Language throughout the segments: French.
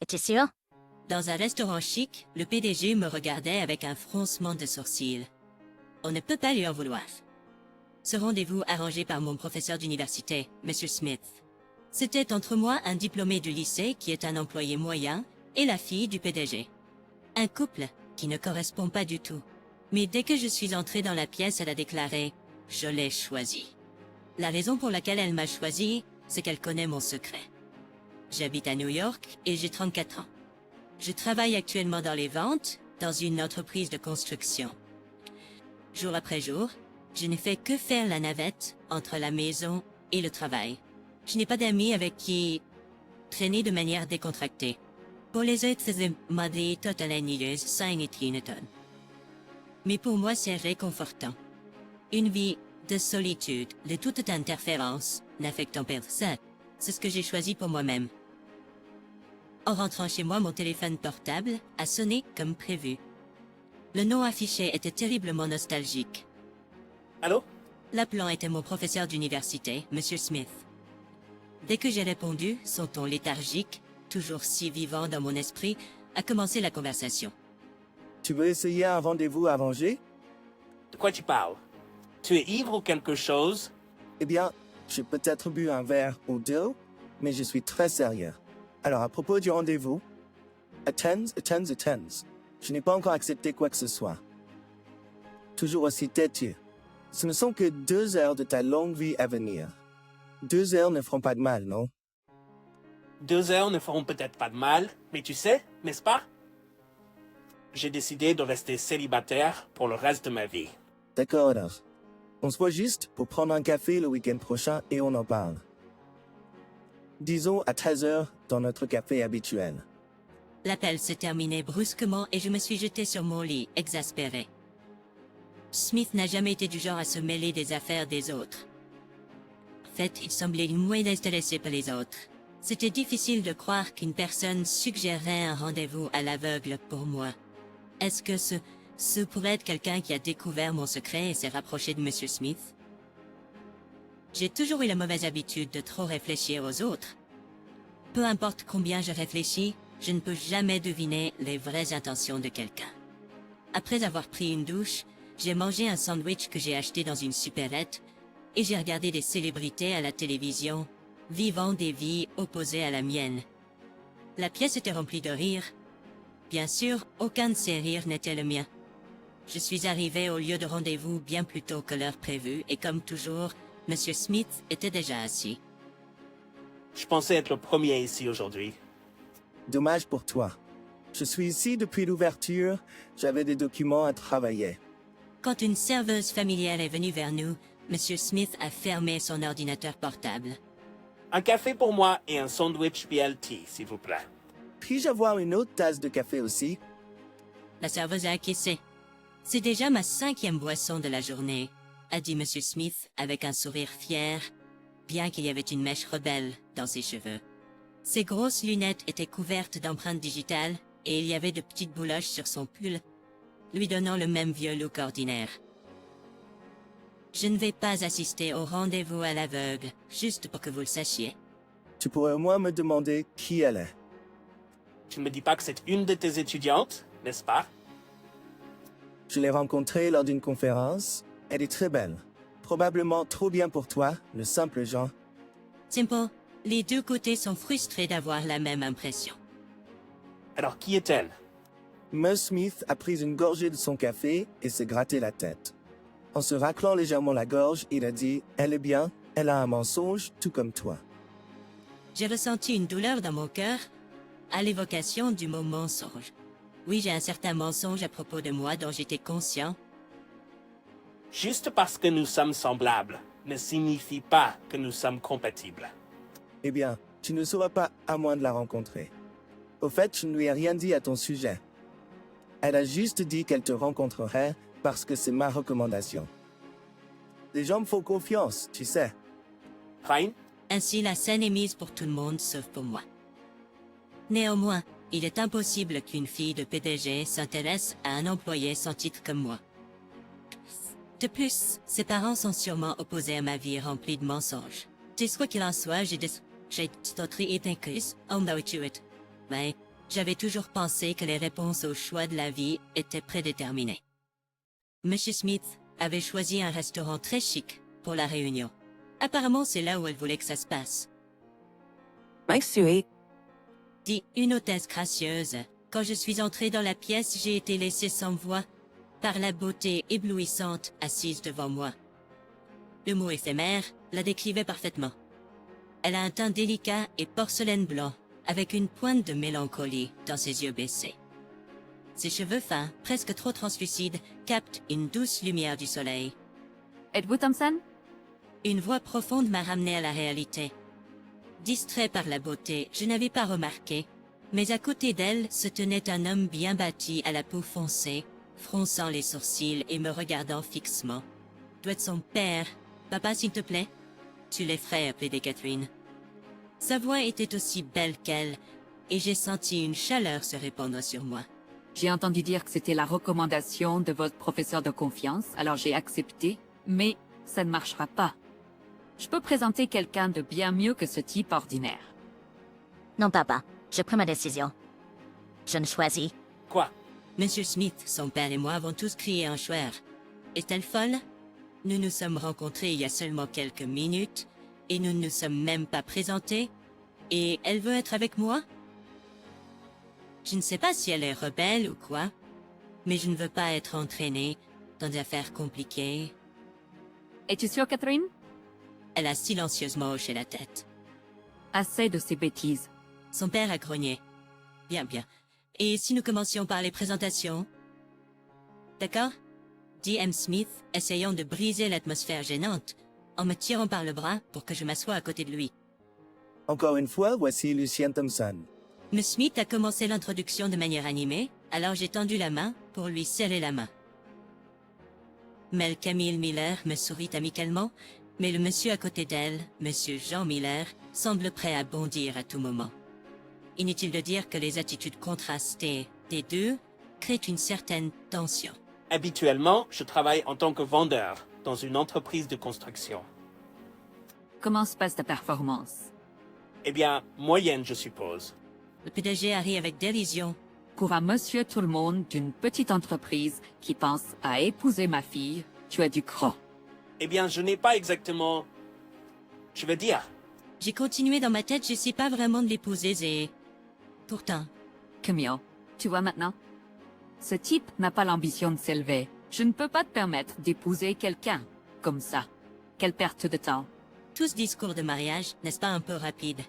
ですよ。Dans un restaurant chic, le PDG me regardait avec un froncement de sourcils. On ne peut pas lui en vouloir. Ce rendez-vous arrangé par mon professeur d'université, Monsieur Smith. C'était entre moi, un diplômé du lycée qui est un employé moyen, et la fille du PDG. Un couple qui ne correspond pas du tout. Mais dès que je suis entrée dans la pièce, elle a déclaré « Je l'ai choisi ». La raison pour laquelle elle m'a choisi, c'est qu'elle connaît mon secret. J'habite à New York et j'ai 34 ans. Je travaille actuellement dans les ventes, dans une entreprise de construction. Jour après jour, je n'ai fait que faire la navette entre la maison et le travail. Je n'ai pas d'amis avec qui traîner de manière décontractée. Pour les autres, c'est ma vie totalement sans étineton. Mais pour moi, c'est réconfortant. Une vie de solitude, de toute interférence, n'affectant personne. C'est ce que j'ai choisi pour moi-même. En rentrant chez moi, mon téléphone portable a sonné comme prévu. Le nom affiché était terriblement nostalgique. Allô? L'appelant était mon professeur d'université, Monsieur Smith. Dès que j'ai répondu, son ton léthargique, toujours si vivant dans mon esprit, a commencé la conversation. Tu veux essayer un rendez-vous arrangé? De quoi tu parles? Tu es ivre ou quelque chose? Eh bien, j'ai peut-être bu un verre ou deux, mais je suis très sérieux. Alors, à propos du rendez-vous, attends. Je n'ai pas encore accepté quoi que ce soit. Toujours aussi têtu. Ce ne sont que 2 heures de ta longue vie à venir. 2 heures ne feront pas de mal, non? 2 heures ne feront peut-être pas de mal, mais tu sais, n'est-ce pas? J'ai décidé de rester célibataire pour le reste de ma vie. D'accord alors. On se voit juste pour prendre un café le week-end prochain et on en parle. Disons à 13 heures dans notre café habituel. L'appel se terminait brusquement et je me suis jetée sur mon lit, exaspérée. Smith n'a jamais été du genre à se mêler des affaires des autres. En fait, il semblait moins intéressé par les autres. C'était difficile de croire qu'une personne suggérerait un rendez-vous à l'aveugle pour moi. Est-ce que ce pourrait être quelqu'un qui a découvert mon secret et s'est rapproché de Monsieur Smith? J'ai toujours eu la mauvaise habitude de trop réfléchir aux autres. Peu importe combien je réfléchis, je ne peux jamais deviner les vraies intentions de quelqu'un. Après avoir pris une douche, j'ai mangé un sandwich que j'ai acheté dans une supérette et j'ai regardé des célébrités à la télévision, vivant des vies opposées à la mienne. La pièce était remplie de rires. Bien sûr, aucun de ces rires n'était le mien. Je suis arrivé au lieu de rendez-vous bien plus tôt que l'heure prévue et comme toujours, Monsieur Smith était déjà assis. Je pensais être le premier ici aujourd'hui. Dommage pour toi. Je suis ici depuis l'ouverture, j'avais des documents à travailler. Quand une serveuse familière est venue vers nous, Monsieur Smith a fermé son ordinateur portable. Un café pour moi et un sandwich BLT, s'il vous plaît. Puis-je avoir une autre tasse de café aussi? La serveuse a acquiescé. C'est déjà ma 5e boisson de la journée, a dit Monsieur Smith avec un sourire fier, bien qu'il y avait une mèche rebelle dans ses cheveux. Ses grosses lunettes étaient couvertes d'empreintes digitales et il y avait de petites bouloches sur son pull, lui donnant le même vieux look ordinaire. Je ne vais pas assister au rendez-vous à l'aveugle, juste pour que vous le sachiez. Tu pourrais au moins me demander qui elle est. Tu ne me dis pas que c'est une de tes étudiantes, n'est-ce pas? Je l'ai rencontrée lors d'une conférence. Elle est très belle. Probablement trop bien pour toi, le simple Jean. Simple, les deux côtés sont frustrés d'avoir la même impression. Alors qui est-elle? Ms. Smith a pris une gorgée de son café et s'est gratté la tête. En se raclant légèrement la gorge, il a dit « Elle est bien, elle a un mensonge, tout comme toi. » J'ai ressenti une douleur dans mon cœur à l'évocation du mot mensonge. Oui, j'ai un certain mensonge à propos de moi dont j'étais conscient. Juste parce que nous sommes semblables ne signifie pas que nous sommes compatibles. Eh bien, tu ne sauras pas à moins de la rencontrer. Au fait, je ne lui ai rien dit à ton sujet. Elle a juste dit qu'elle te rencontrerait parce que c'est ma recommandation. Les gens me font confiance, tu sais. Fine? Ainsi, la scène est mise pour tout le monde sauf pour moi. Néanmoins, il est impossible qu'une fille de PDG s'intéresse à un employé sans titre comme moi. De plus, ses parents sont sûrement opposés à ma vie remplie de mensonges. C'est quoi qu'il en soit, j'ai d'autres inclus, on doit tuer. Mais, J'avais toujours pensé que les réponses aux choix de la vie étaient prédéterminées. Monsieur Smith avait choisi un restaurant très chic pour la réunion. Apparemment, c'est là où elle voulait que ça se passe. Monsieur, Dit une hôtesse gracieuse. Quand je suis entrée dans la pièce, j'ai été laissée sans voix par la beauté éblouissante assise devant moi. Le mot éphémère la décrivait parfaitement. Elle a un teint délicat et porcelaine blanc, avec une pointe de mélancolie dans ses yeux baissés. Ses cheveux fins, presque trop translucides, captent une douce lumière du soleil. êtes-vous Thompson? Une voix profonde m'a ramené à la réalité. Distrait par la beauté, je n'avais pas remarqué, mais à côté d'elle se tenait un homme bien bâti à la peau foncée, fronçant les sourcils et me regardant fixement. Doit être son père. Papa, s'il te plaît? Tu l'effraies, plaider Catherine. Sa voix était aussi belle qu'elle, et j'ai senti une chaleur se répandre sur moi. J'ai entendu dire que c'était la recommandation de votre professeur de confiance, alors j'ai accepté, mais ça ne marchera pas. Je peux présenter quelqu'un de bien mieux que ce type ordinaire. Non, papa, j'ai pris ma décision. Je ne choisis. Quoi? Monsieur Smith, son père et moi avons tous crié un chouer. Est-elle folle? Nous nous sommes rencontrés il y a seulement quelques minutes, et nous ne nous sommes même pas présentés, et elle veut être avec moi? Je ne sais pas si elle est rebelle ou quoi, mais je ne veux pas être entraînée dans des affaires compliquées. Es-tu sûre, Catherine? Elle a silencieusement hoché la tête. Assez de ces bêtises. Son père a grogné. Bien, bien. Et si nous commencions par les présentations? D'accord? dit M. Smith, essayant de briser l'atmosphère gênante, en me tirant par le bras pour que je m'assoie à côté de lui. Encore une fois, voici Lucien Thompson. M. Smith a commencé l'introduction de manière animée, alors j'ai tendu la main pour lui serrer la main. Mel Camille Miller me sourit amicalement, mais le monsieur à côté d'elle, monsieur Jean Miller, semble prêt à bondir à tout moment. Inutile de dire que les attitudes contrastées des deux créent une certaine tension. Habituellement, je travaille en tant que vendeur dans une entreprise de construction. Comment se passe ta performance? Eh bien, moyenne, je suppose. Le PDG arrive avec dérision. Pour un monsieur tout le monde d'une petite entreprise qui pense à épouser ma fille, tu as du croc. Eh bien, je n'ai pas exactement... Je veux dire, J'ai continué dans ma tête, je sais pas vraiment de l'épouser et... Pourtant, Camille, tu vois maintenant? Ce type n'a pas l'ambition de s'élever. Je ne peux pas te permettre d'épouser quelqu'un comme ça. Quelle perte de temps. tout ce discours de mariage, n'est-ce pas un peu rapide?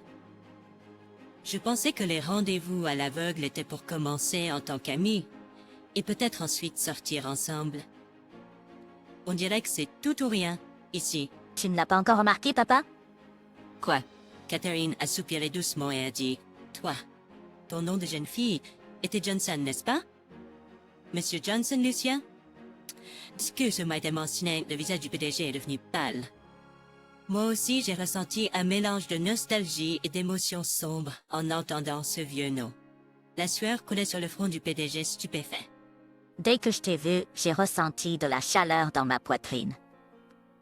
Je pensais que les rendez-vous à l'aveugle étaient pour commencer en tant qu'amis, et peut-être ensuite sortir ensemble. On dirait que c'est tout ou rien, ici. Tu ne l'as pas encore remarqué, papa? Quoi? Catherine a soupiré doucement et a dit, « Toi, ton nom de jeune fille était Johnson, n'est-ce pas? Monsieur Johnson, Lucien? » Excuse-moi de mentionner, le visage du PDG est devenu pâle. Moi aussi, j'ai ressenti un mélange de nostalgie et d'émotions sombres en entendant ce vieux nom. La sueur coulait sur le front du PDG stupéfait. Dès que je t'ai vu, j'ai ressenti de la chaleur dans ma poitrine.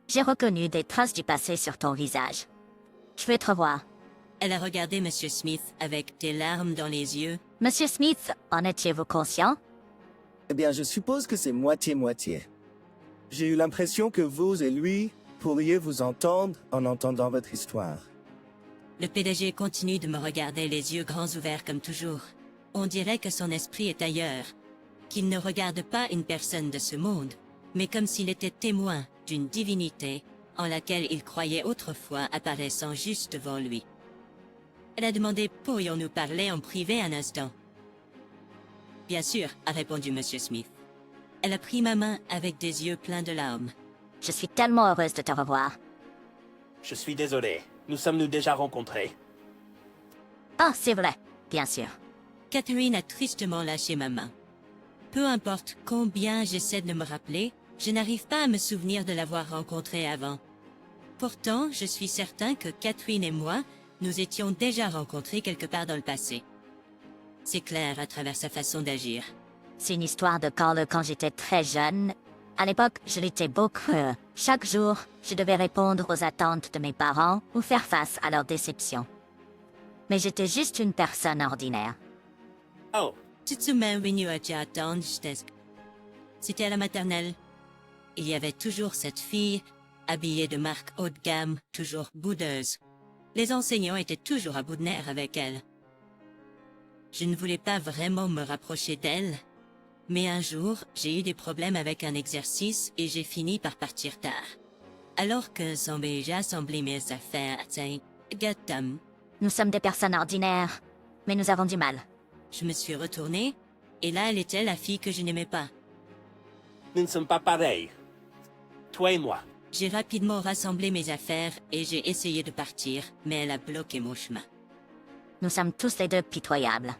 J'ai reconnu des traces du passé sur ton visage. Je veux te revoir. Elle a regardé Monsieur Smith avec des larmes dans les yeux. Monsieur Smith, en étiez-vous conscient? Eh bien, je suppose que c'est moitié-moitié. J'ai eu l'impression que vous et lui pourriez vous entendre en entendant votre histoire. Le PDG continue de me regarder les yeux grands ouverts comme toujours. On dirait que son esprit est ailleurs, qu'il ne regarde pas une personne de ce monde, mais comme s'il était témoin d'une divinité en laquelle il croyait autrefois apparaissant juste devant lui. Elle a demandé « Pourrions-nous parler en privé un instant ?» « Bien sûr », a répondu Monsieur Smith. Elle a pris ma main avec des yeux pleins de larmes. Je suis tellement heureuse de te revoir. je suis désolé. Nous sommes-nous déjà rencontrés? Ah, c'est vrai, bien sûr. Catherine a tristement lâché ma main. Peu importe combien j'essaie de me rappeler, je n'arrive pas à me souvenir de l'avoir rencontrée avant. Pourtant, je suis certain que Catherine et moi, nous étions déjà rencontrés quelque part dans le passé. C'est clair à travers sa façon d'agir. C'est une histoire de quand j'étais très jeune. À l'époque, je l'étais beaucoup. Chaque jour, je devais répondre aux attentes de mes parents ou faire face à leurs déceptions. Mais j'étais juste une personne ordinaire. Oh, Tsutsumen Rinuaja Danjtesk. C'était à la maternelle. Il y avait toujours cette fille, habillée de marque haut de gamme, toujours boudeuse. Les enseignants étaient toujours à bout de nerfs avec elle. Je ne voulais pas vraiment me rapprocher d'elle, mais un jour, j'ai eu des problèmes avec un exercice et j'ai fini par partir tard. Alors que j'ai assemblé mes affaires, Gatam, Nous sommes des personnes ordinaires, mais nous avons du mal. je me suis retournée, et là elle était la fille que je n'aimais pas. nous ne sommes pas pareils. Toi et moi. J'ai rapidement rassemblé mes affaires et j'ai essayé de partir, mais elle a bloqué mon chemin. Nous sommes tous les deux pitoyables.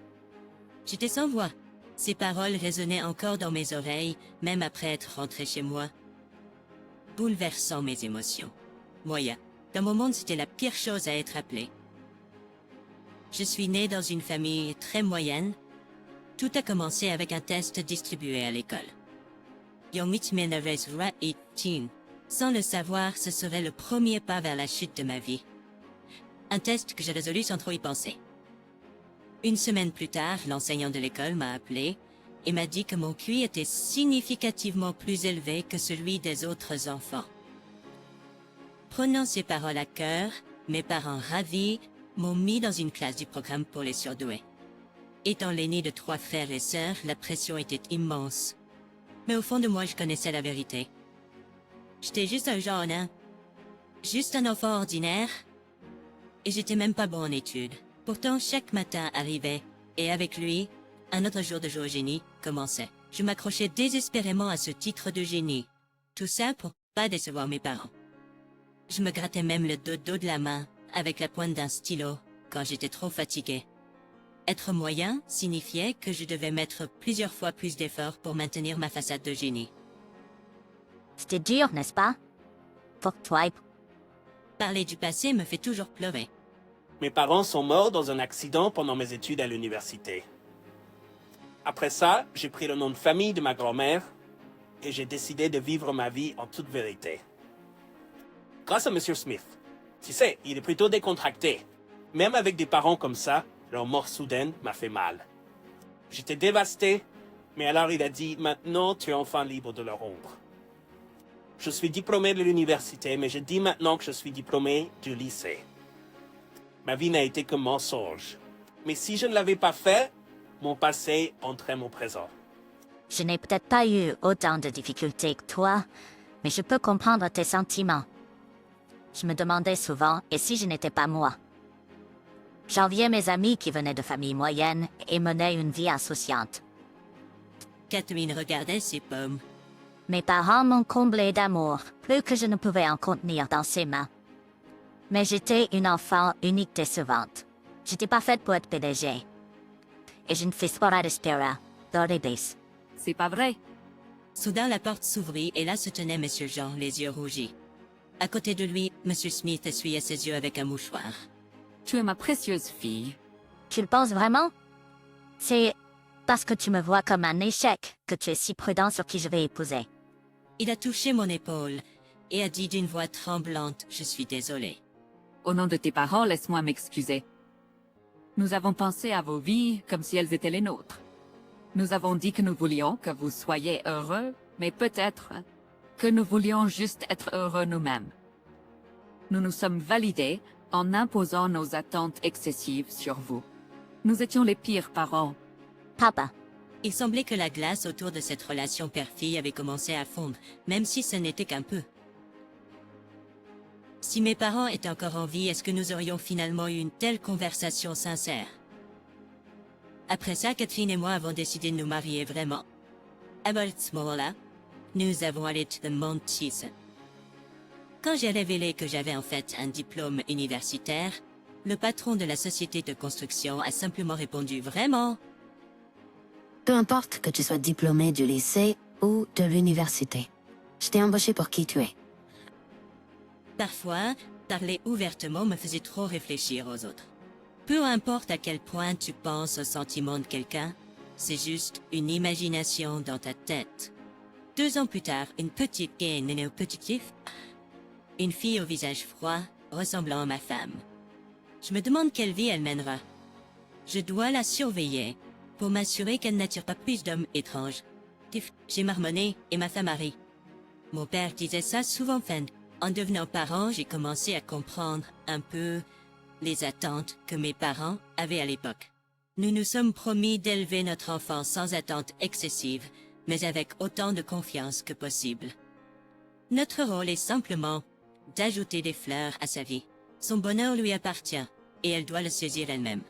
J'étais sans voix. Ses paroles résonnaient encore dans mes oreilles, même après être rentré chez moi. Bouleversant mes émotions. Moya, dans mon monde, c'était la pire chose à être appelée. Je suis née dans une famille très moyenne. Tout a commencé avec un test distribué à l'école. Sans le savoir, ce serait le premier pas vers la chute de ma vie. Un test que j'ai résolu sans trop y penser. Une semaine plus tard, l'enseignant de l'école m'a appelé et m'a dit que mon QI était significativement plus élevé que celui des autres enfants. Prenant ces paroles à cœur, mes parents ravis m'ont mis dans une classe du programme pour les surdoués. Étant l'aîné de 3 frères et sœurs, la pression était immense. Mais au fond de moi, je connaissais la vérité. J'étais juste un genre nain. Juste un enfant ordinaire. Et j'étais même pas bon en études. Pourtant, chaque matin arrivait, et avec lui, un autre jour de jour au génie commençait. Je m'accrochais désespérément à ce titre de génie. Tout ça pour pas décevoir mes parents. Je me grattais même le dos de la main, avec la pointe d'un stylo, quand j'étais trop fatigué. Être moyen signifiait que je devais mettre plusieurs fois plus d'efforts pour maintenir ma façade de génie. C'était dur, n'est-ce pas? Pour toi. Parler du passé me fait toujours pleurer. Mes parents sont morts dans un accident pendant mes études à l'université. Après ça, j'ai pris le nom de famille de ma grand-mère et j'ai décidé de vivre ma vie en toute vérité. Grâce à Monsieur Smith. Tu sais, il est plutôt décontracté. Même avec des parents comme ça, leur mort soudaine m'a fait mal. J'étais dévasté, mais alors il a dit « Maintenant, tu es enfin libre de leur ombre ». Je suis diplômé de l'université, mais je dis maintenant que je suis diplômé du lycée. Ma vie n'a été que mensonge. Mais si je ne l'avais pas fait, mon passé entrait mon présent. Je n'ai peut-être pas eu autant de difficultés que toi, mais je peux comprendre tes sentiments. Je me demandais souvent, et si je n'étais pas moi? J'enviais mes amis qui venaient de familles moyennes et menaient une vie insouciante. Catherine regardait ses pommes. Mes parents m'ont comblé d'amour, plus que je ne pouvais en contenir dans ses mains. Mais j'étais une enfant unique décevante. J'étais pas faite pour être PDG. Et je ne fais pas respirer. Doribis. C'est pas vrai. Soudain, la porte s'ouvrit et là se tenait Monsieur Jean, les yeux rougis. À côté de lui, Monsieur Smith essuyait ses yeux avec un mouchoir. Tu es ma précieuse fille. Tu le penses vraiment? C'est parce que tu me vois comme un échec que tu es si prudent sur qui je vais épouser. Il a touché mon épaule et a dit d'une voix tremblante, « Je suis désolé. » Au nom de tes parents, laisse-moi m'excuser. Nous avons pensé à vos vies comme si elles étaient les nôtres. Nous avons dit que nous voulions que vous soyez heureux, mais peut-être que nous voulions juste être heureux nous-mêmes. Nous nous sommes validés en imposant nos attentes excessives sur vous. Nous étions les pires parents. Papa, Il semblait que la glace autour de cette relation père-fille avait commencé à fondre, même si ce n'était qu'un peu. Si mes parents étaient encore en vie, est-ce que nous aurions finalement eu une telle conversation sincère? Après ça, Catherine et moi avons décidé de nous marier vraiment. À ce moment-là, nous avons allé de Montchis. Quand j'ai révélé que j'avais en fait un diplôme universitaire, le patron de la société de construction a simplement répondu « Vraiment ?» Peu importe que tu sois diplômé du lycée ou de l'université. Je t'ai embauché pour qui tu es. Parfois, parler ouvertement me faisait trop réfléchir aux autres. Peu importe à quel point tu penses aux sentiments de quelqu'un, c'est juste une imagination dans ta tête. 2 ans plus tard, une petite fille née au petit kiff. Une fille au visage froid, ressemblant à ma femme. Je me demande quelle vie elle mènera. Je dois la surveiller, pour m'assurer qu'elle n'attire pas plus d'hommes étranges. J'ai marmonné et ma femme a ri. Mon père disait ça souvent, Fen. En devenant parent, j'ai commencé à comprendre un peu les attentes que mes parents avaient à l'époque. Nous nous sommes promis d'élever notre enfant sans attente excessive, mais avec autant de confiance que possible. Notre rôle est simplement d'ajouter des fleurs à sa vie. Son bonheur lui appartient, et elle doit le saisir elle-même.